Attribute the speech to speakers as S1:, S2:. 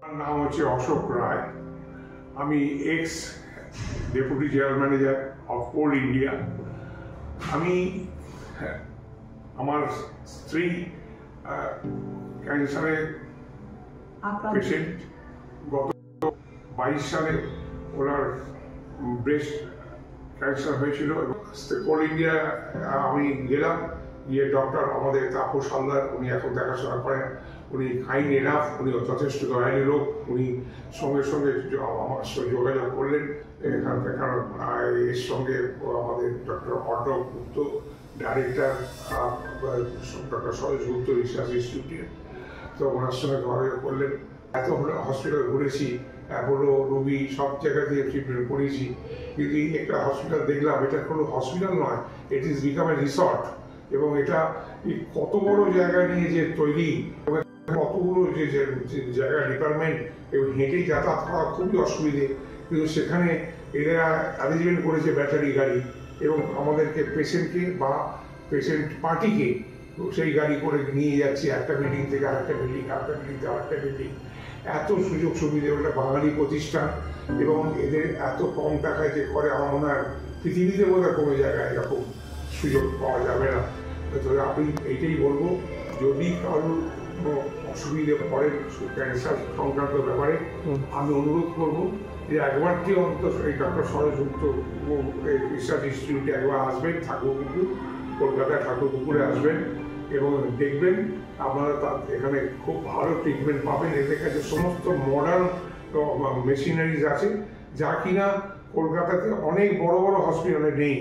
S1: আমার নাম হচ্ছে অশোক রায়। আমি ex deputy general manager of Coal India. আমি আমার স্ত্রী ক্যান্সারে পেশেন্ট। গত 22 সালে ওনার ব্রেস্ট ক্যান্সার হয়েছিল এবং কোল ইন্ডিয়া আমি গেলাম, গিয়ে ডক্টর আমাদের তাপস হালদার, উনি এখন দেখাশোনা করেন। উনি কাইন্ড এনাফ, উনি যথেষ্ট দয়ালু লোক। উনি সঙ্গে সঙ্গে আমার সঙ্গে যোগাযোগ করলেন এখানকার, কারণ এর সঙ্গে আমাদের ডক্টর অর্ণব গুপ্ত, ডাইরেক্টর ডক্টর সরেশ গুপ্ত রিসার্চ ইনস্টিটিউটের, তো ওনার সঙ্গে যোগাযোগ করলেন। এত হসপিটাল ঘুরেছি, অ্যাপোলো, রবি, সব জায়গাতে ট্রিটমেন্ট করেছি, কিন্তু একটা হসপিটাল দেখলাম, এটা কোনো হসপিটাল নয়, it is become a resort. এবং এটা কত বড় জায়গা নিয়ে যে তৈরি, এবং কতগুলো যে জায়গা ডিপার্টমেন্ট, এবং হেঁটেই যাতায়াত করা খুবই অসুবিধে। কিন্তু সেখানে এরা অ্যারেঞ্জমেন্ট করেছে ব্যাটারি গাড়ি, এবং আমাদেরকে পেশেন্টকে বা পেশেন্ট পার্টিকে সেই গাড়ি করে নিয়ে যাচ্ছে একটা বিল্ডিং থেকে আরেকটা বিল্ডিং, আরেকটা বিল্ডিং থেকে আরেকটা বিল্ডিং। এত সুযোগ সুবিধে, ওটা বাঙালি প্রতিষ্ঠান, এবং এদের এত কম টাকায় যে করে, আমার মনে হয় পৃথিবীতে বোধহয় কোনো জায়গায় এরকম সুযোগ পাওয়া যাবে না। তবে আমি এইটাই বলবো, যদি কারোর কোনো অসুবিধে পড়ে ক্যান্সার সংক্রান্ত ব্যাপারে, আমি অনুরোধ করবো যে একবারটি অন্তত এই ডক্টর সরেশ গুপ্ত রিসার্চ ইনস্টিটিউটে একবার আসবেন, ঠাকুরপুকুর, কলকাতায় ঠাকুরপুকুরে আসবেন এবং দেখবেন আপনারা এখানে খুব ভালো ট্রিটমেন্ট পাবেন। এদের কাছে সমস্ত মডার্ন মেশিনারিজ আছে, যা কিনা কলকাতাতে অনেক বড় বড় হসপিটালে নেই।